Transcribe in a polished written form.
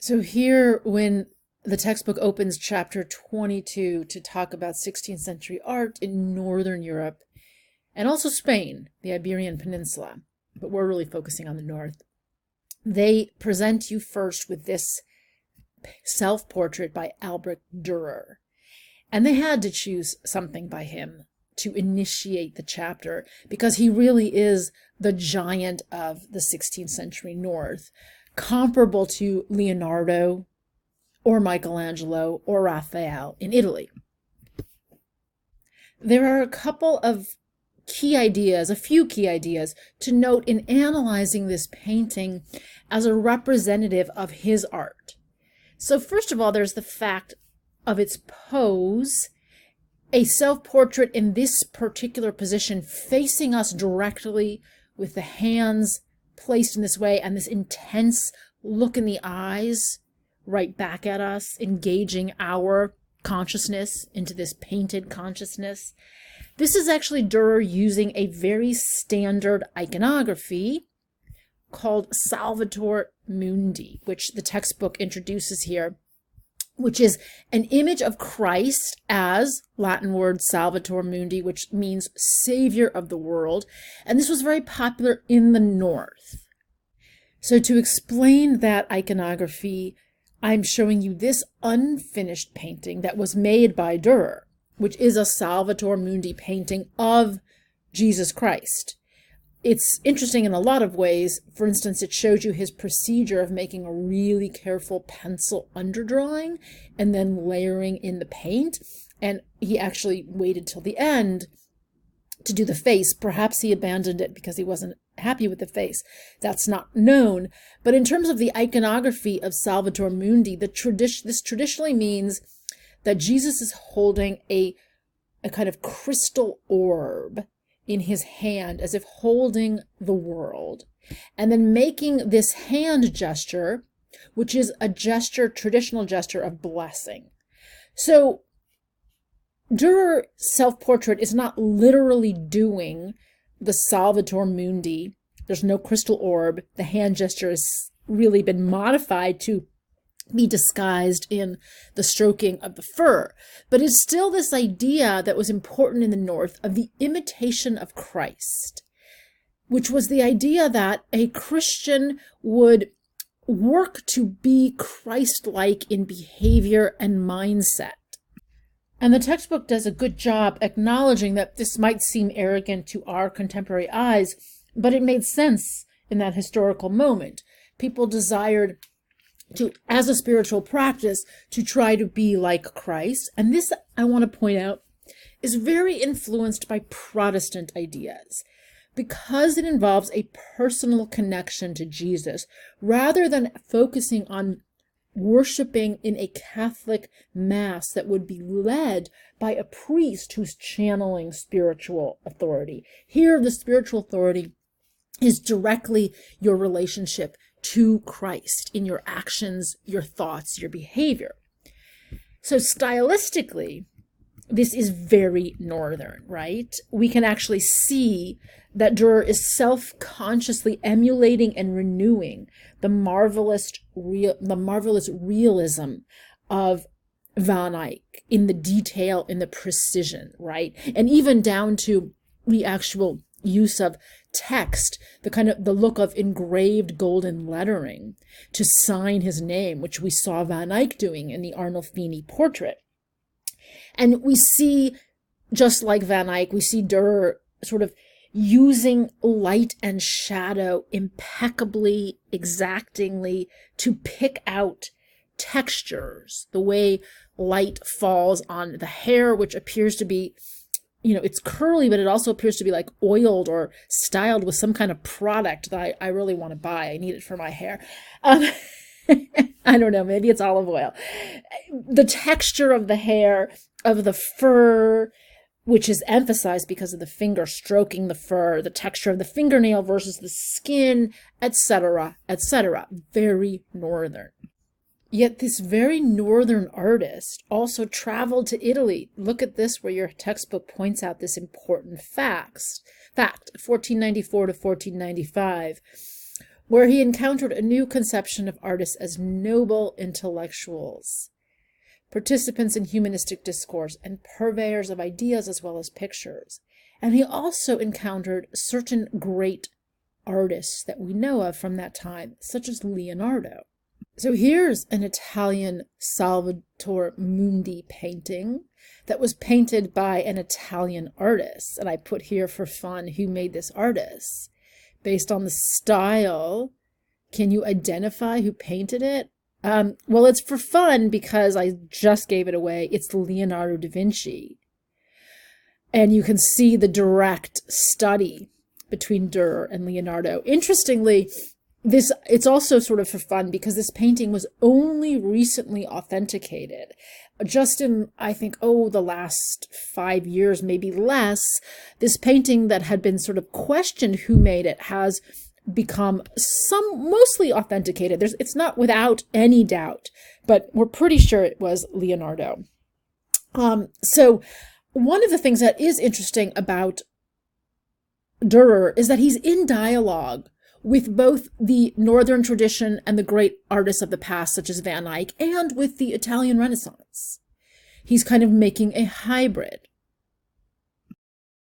So here, when the textbook opens chapter 22 to talk about 16th century art in Northern Europe and also Spain, the Iberian Peninsula, but we're really focusing on the north, they present you first with this self-portrait by Albrecht Dürer. And they had to choose something by him to initiate the chapter because he really is the giant of the 16th century North, comparable to Leonardo or Michelangelo or Raphael in Italy. There are a couple of key ideas, a few key ideas to note in analyzing this painting as a representative of his art. So first of all, there's the fact of its pose, a self-portrait in this particular position facing us directly with the hands placed in this way and this intense look in the eyes right back at us, engaging our consciousness into this painted consciousness. This is actually Durer using a very standard iconography called Salvator Mundi, which the textbook introduces here, which is an image of Christ as Latin word Salvator Mundi, which means savior of the world. And this was very popular in the North. So to explain that iconography, I'm showing you this unfinished painting that was made by Durer, which is a Salvator Mundi painting of Jesus Christ. It's interesting in a lot of ways. For instance, it shows you his procedure of making a really careful pencil underdrawing and then layering in the paint. And he actually waited till the end to do the face. Perhaps he abandoned it because he wasn't happy with the face. That's not known. But in terms of the iconography of Salvator Mundi, this traditionally means that Jesus is holding a kind of crystal orb in his hand, as if holding the world, and then making this hand gesture, which is a gesture, traditional gesture of blessing. So Durer's self-portrait is not literally doing the Salvator Mundi. There's no crystal orb. The hand gesture has really been modified to be disguised in the stroking of the fur. But it's still this idea that was important in the North of the imitation of Christ, which was the idea that a Christian would work to be Christ-like in behavior and mindset. And the textbook does a good job acknowledging that this might seem arrogant to our contemporary eyes, but it made sense in that historical moment. People desired to, as a spiritual practice, to try to be like Christ. And this, I want to point out, is very influenced by Protestant ideas because it involves a personal connection to Jesus rather than focusing on worshiping in a Catholic mass that would be led by a priest who's channeling spiritual authority. Here, the spiritual authority is directly your relationship to Christ in your actions, your thoughts, your behavior. So stylistically, this is very Northern, right? We can actually see that Durer is self-consciously emulating and renewing the marvelous realism of Van Eyck in the detail, in the precision, right? And even down to the actual use of text, the look of engraved golden lettering to sign his name, which we saw Van Eyck doing in the Arnolfini portrait. And we see, just like Van Eyck, we see Durer sort of using light and shadow impeccably, exactingly to pick out textures, the way light falls on the hair, which appears to be, it's curly, but it also appears to be like oiled or styled with some kind of product that I really want to buy. I need it for my hair. I don't know, maybe it's olive oil. The texture of the hair, of the fur, which is emphasized because of the finger stroking the fur, the texture of the fingernail versus the skin, etc., etc. Very Northern. Yet this very Northern artist also traveled to Italy. Look at this, where your textbook points out this important fact, 1494 to 1495, where he encountered a new conception of artists as noble intellectuals, participants in humanistic discourse, and purveyors of ideas as well as pictures. And he also encountered certain great artists that we know of from that time, such as Leonardo. So here's an Italian Salvator Mundi painting that was painted by an Italian artist. And I put here for fun who made this artist. Based on the style, can you identify who painted it? Well, it's for fun because I just gave it away. It's Leonardo da Vinci. And you can see the direct study between Durer and Leonardo. Interestingly, it's also sort of for fun because this painting was only recently authenticated. Just in, I think, the last 5 years, maybe less, this painting that had been sort of questioned who made it has become mostly authenticated. It's not without any doubt, but we're pretty sure it was Leonardo. So one of the things that is interesting about Durer is that he's in dialogue with both the Northern tradition and the great artists of the past, such as Van Eyck, and with the Italian Renaissance. He's kind of making a hybrid.